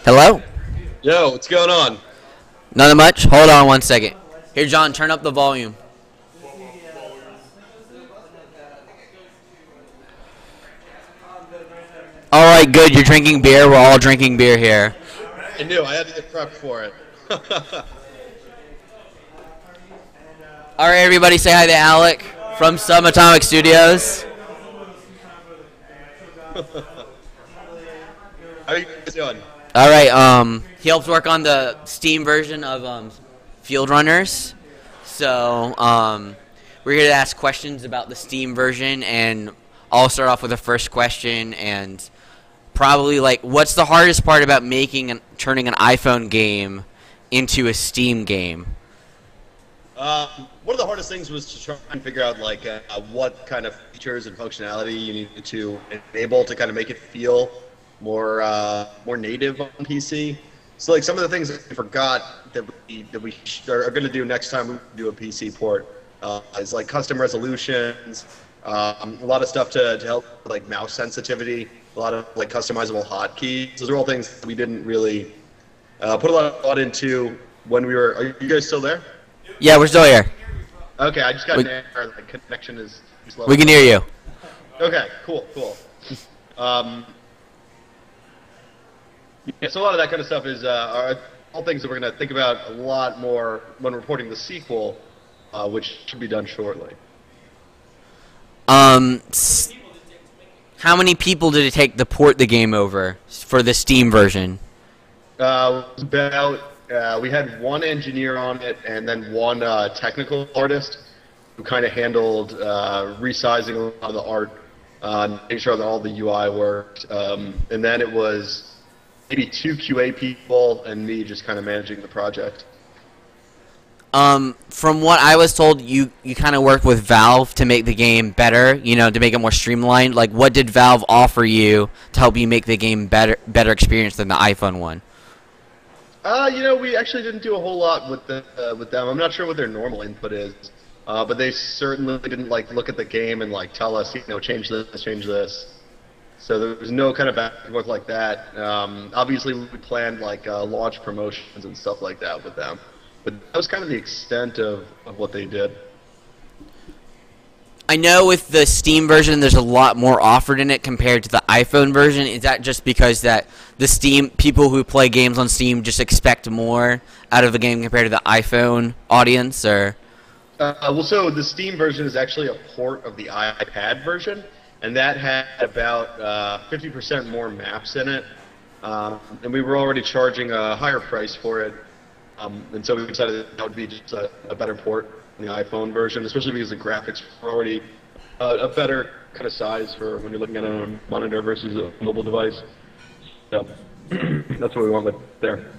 Hello? Yo, what's going on? Nothing much? Hold on one second. Here, John, turn up the volume. All right, good. You're drinking beer. We're all drinking beer here. I knew. I had to get prepped for it. All right, everybody say hi to Alec from SubAtomic Studios. How are you guys doing? All right, he helps work on the Steam version of fieldrunners. So we're here to ask questions about the Steam version, and I'll start off with the first question, and probably like, what's the hardest part about turning an iPhone game into a Steam game? One of the hardest things was to try and figure out like what kind of features and functionality you needed to enable to kind of make it feel more native on PC. So like some of the things that we forgot that we are going to do next time we do a PC port is like custom resolutions, a lot of stuff to help like mouse sensitivity, a lot of like customizable hotkeys. Those are all things that we didn't really put a lot of thought into when we were. Are you guys still there? Yeah, we're still here. Okay, I just got an error. The connection is slow. We can hear you. Okay, cool. Yeah, so a lot of that kind of stuff is are all things that we're going to think about a lot more when reporting the sequel, which should be done shortly. How many people did it take to port the game over for the Steam version? It was about we had one engineer on it and then one technical artist who kind of handled resizing a lot of the art, making sure that all the UI worked, and then it was maybe 2 QA people and me just kind of managing the project. From what I was told, you kind of worked with Valve to make the game better, to make it more streamlined. Like, what did Valve offer you to help you make the game better experience than the iPhone one? We actually didn't do a whole lot with them. I'm not sure what their normal input is, but they certainly didn't like look at the game and like tell us, change this, change this. So there was no kind of back and forth like that. Obviously, we planned like launch promotions and stuff like that with them, but that was kind of the extent of what they did. I know with the Steam version, there's a lot more offered in it compared to the iPhone version. Is that just because that the Steam people who play games on Steam just expect more out of the game compared to the iPhone audience, or? Well, so the Steam version is actually a port of the iPad version, and that had about 50% more maps in it, and we were already charging a higher price for it, and so we decided that would be just a better port in the iPhone version, especially because the graphics were already a better kind of size for when you're looking at it on a monitor versus a mobile device. So that's what we went with there.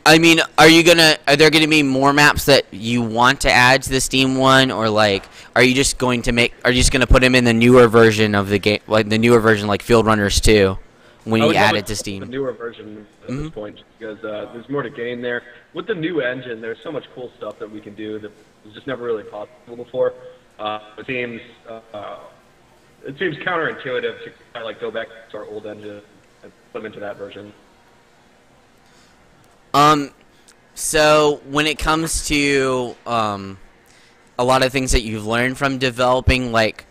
I mean, are there gonna be more maps that you want to add to the Steam one, or like, are you just gonna put them in the newer version of the game, like the newer version, like Fieldrunners 2, when you add it to Steam? The newer version at this point, because there's more to gain there. With the new engine, there's so much cool stuff that we can do that was just never really possible before. It seems counterintuitive to kind of like go back to our old engine and put them into that version. So when it comes to a lot of things that you've learned from developing, like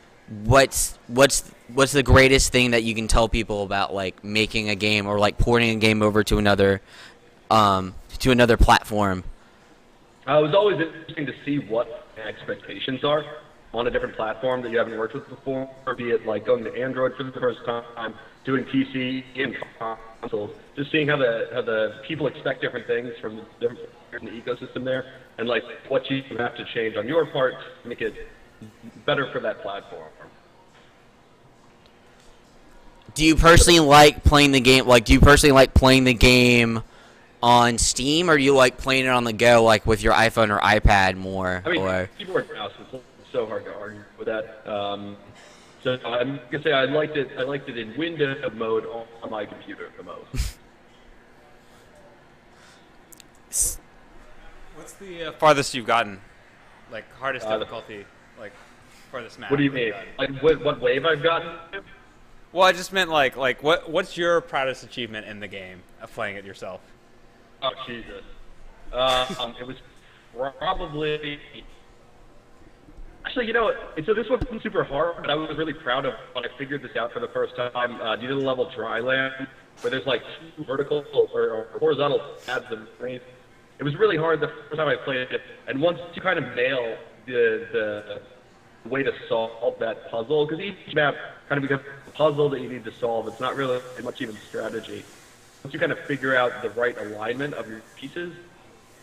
what's the greatest thing that you can tell people about like making a game or like porting a game over to another platform? It was always interesting to see what expectations are on a different platform that you haven't worked with before, or be it like going to Android for the first time, doing PC and consoles, just seeing how the people expect different things from the ecosystem there, and like what you have to change on your part to make it better for that platform. Do you personally like playing the game? Like, do you personally like playing the game on Steam, or do you like playing it on the go, like with your iPhone or iPad more? I mean, keyboard and mouse is so hard to argue with that. So I'm gonna say I liked it in window mode on my computer the most. What's the farthest you've gotten? Like hardest difficulty, like farthest map? What do you mean? Like what wave I've gotten? Well, I just meant like what's your proudest achievement in the game of playing it yourself? Oh Jesus. It was probably. Actually, so this wasn't super hard, but I was really proud of when I figured this out for the first time. Due to the level dry land, where there's like two vertical or horizontal paths underneath. It was really hard the first time I played it, and once you kind of nail the way to solve that puzzle, because each map kind of becomes a puzzle that you need to solve. It's not really much even strategy. Once you kind of figure out the right alignment of your pieces,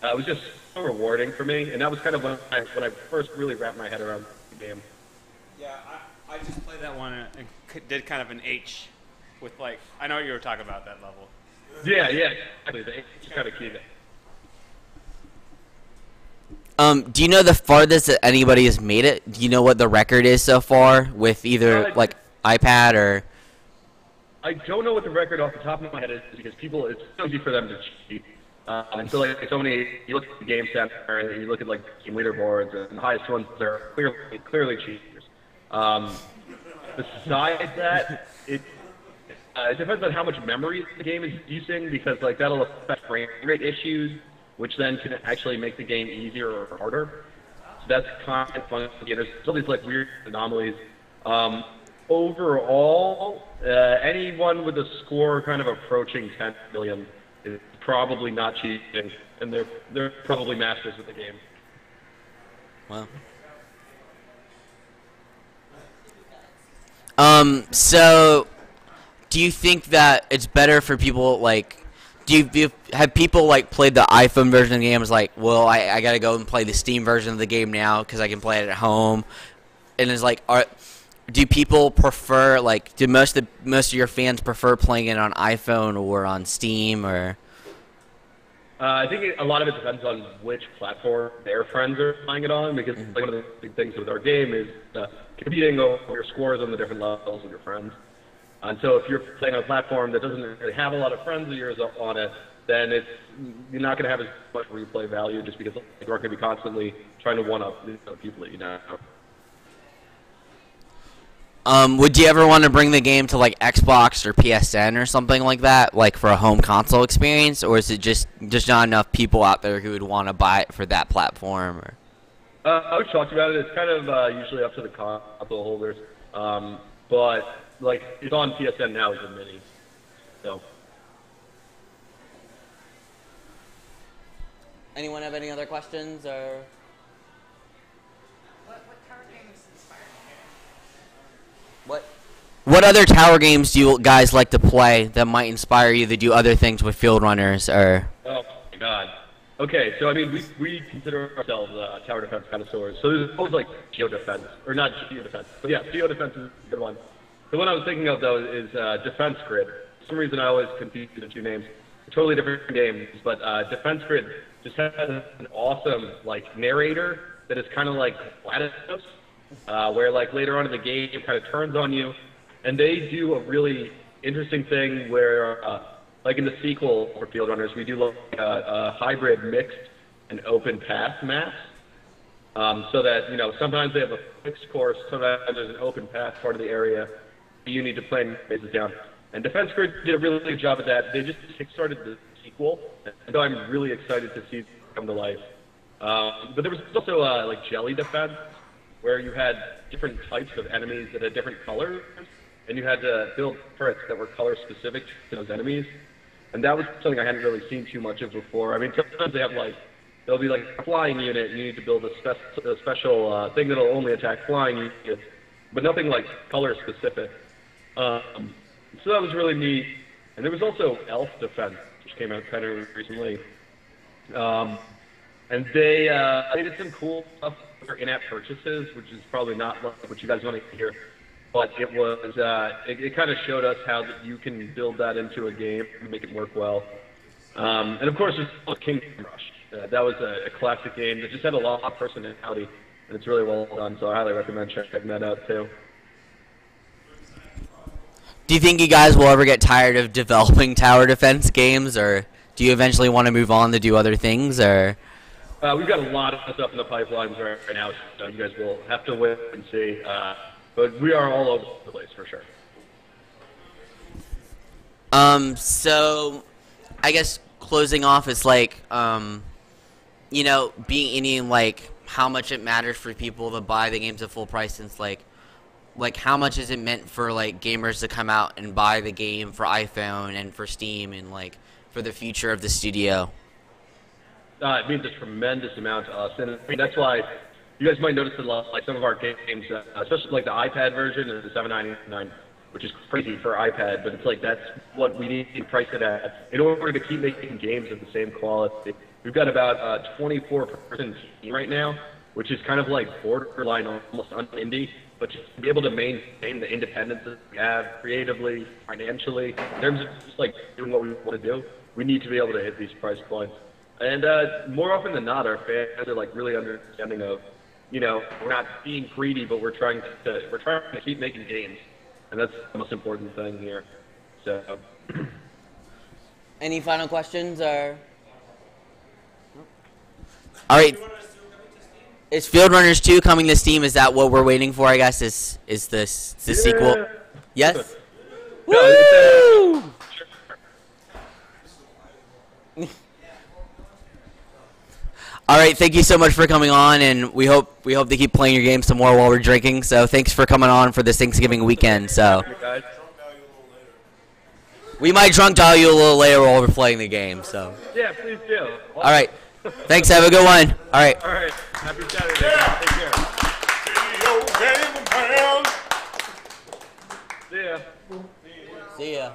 it was just so rewarding for me, and that was kind of when I first really wrapped my head around the game. Yeah, I just played that one and did kind of an H with like, I know what you were talking about, that level. Yeah, exactly. The H is kind of key. Do you know the farthest that anybody has made it? Do you know what the record is so far with either like iPad or? I don't know what the record off the top of my head is because it's so easy for them to cheat. And so like so many, you look at the game center and you look at like team leaderboards and the highest ones are clearly cheaters. Besides that, it depends on how much memory the game is using because like that'll affect frame rate issues, which then can actually make the game easier or harder. So that's kind of fun. There's all these like weird anomalies. Overall, anyone with a score kind of approaching 10 million is probably not cheating, and they're probably masters of the game. Wow. So, do you think that it's better for people like? Have people like played the iPhone version of the game? Is like, well, I gotta go and play the Steam version of the game now because I can play it at home, and it's like, do people prefer like? Do most of your fans prefer playing it on iPhone or on Steam or? I think a lot of it depends on which platform their friends are playing it on, because like, one of the big things with our game is competing over your scores on the different levels with your friends. And so if you're playing on a platform that doesn't really have a lot of friends of yours on it, then you're not going to have as much replay value just because you're going to be constantly trying to one-up the people that you know. Would you ever want to bring the game to like Xbox or PSN or something like that, like for a home console experience, or is it just not enough people out there who would want to buy it for that platform? Or? I would talk about it. It's kind of usually up to the console holders, but like it's on PSN now as a mini, so. Anyone have any other questions or? What other tower games do you guys like to play that might inspire you to do other things with field runners or? Oh my God. Okay, so I mean we consider ourselves tower defense connoisseurs. So there's always like geo defense, or not geo defense, but yeah, geo defense is a good one. The one I was thinking of though is Defense Grid. For some reason I always confuse the two names. They're totally different games, but Defense Grid just has an awesome like narrator that is kind of like GLaDOS, where like later on in the game it kind of turns on you. And they do a really interesting thing where, like in the sequel for Field Runners, we do like a hybrid mixed and open path maps. So that, sometimes they have a fixed course, sometimes there's an open path part of the area you need to plan bases down. And Defense Grid did a really good job at that. They just kickstarted the sequel, and I'm really excited to see it come to life. But there was also like Jelly Defense, where you had different types of enemies that had different colors. And you had to build turrets that were color specific to those enemies. And that was something I hadn't really seen too much of before. I mean, sometimes there'll be like a flying unit, and you need to build a special thing that'll only attack flying units, but nothing like color specific. So that was really neat. And there was also Elf Defense, which came out kind of recently. And they did some cool stuff for in-app purchases, which is probably not like what you guys want to hear. But it was, it kind of showed us how that you can build that into a game and make it work well. And of course, there's Kingdom Rush. That was a classic game that just had a lot of personality, and it's really well done. So I highly recommend checking that out too. Do you think you guys will ever get tired of developing tower defense games, or do you eventually want to move on to do other things, or? We've got a lot of stuff in the pipelines right now, so you guys will have to wait and see. But we are all over the place for sure. So I guess closing off is like, being Indian, like how much it matters for people to buy the games at full price, since like how much is it meant for like gamers to come out and buy the game for iPhone and for Steam and like for the future of the studio? It means a tremendous amount to us, and I mean, that's why you guys might notice a lot, like some of our games, especially like the iPad version is the $7.99, which is crazy for iPad, but it's like that's what we need to price it at in order to keep making games of the same quality. We've got about 24% team right now, which is kind of like borderline almost un-indie, but just to be able to maintain the independence that we have creatively, financially, in terms of just like doing what we want to do, we need to be able to hit these price points. And more often than not, our fans are like really understanding of, we're not being greedy, but we're trying to keep making games, and that's the most important thing here. So, any final questions or? All right. Is Field Runners 2 coming to Steam? Is that what we're waiting for? I guess is the sequel? Yes. No, Woo! All right, thank you so much for coming on, and we hope to keep playing your game some more while we're drinking. So thanks for coming on for this Thanksgiving weekend. So we might drunk dial you a little later while we're playing the game. So yeah, please do. All right, thanks. Have a good one. All right. All right. Happy Saturday. Take care. See ya. See ya.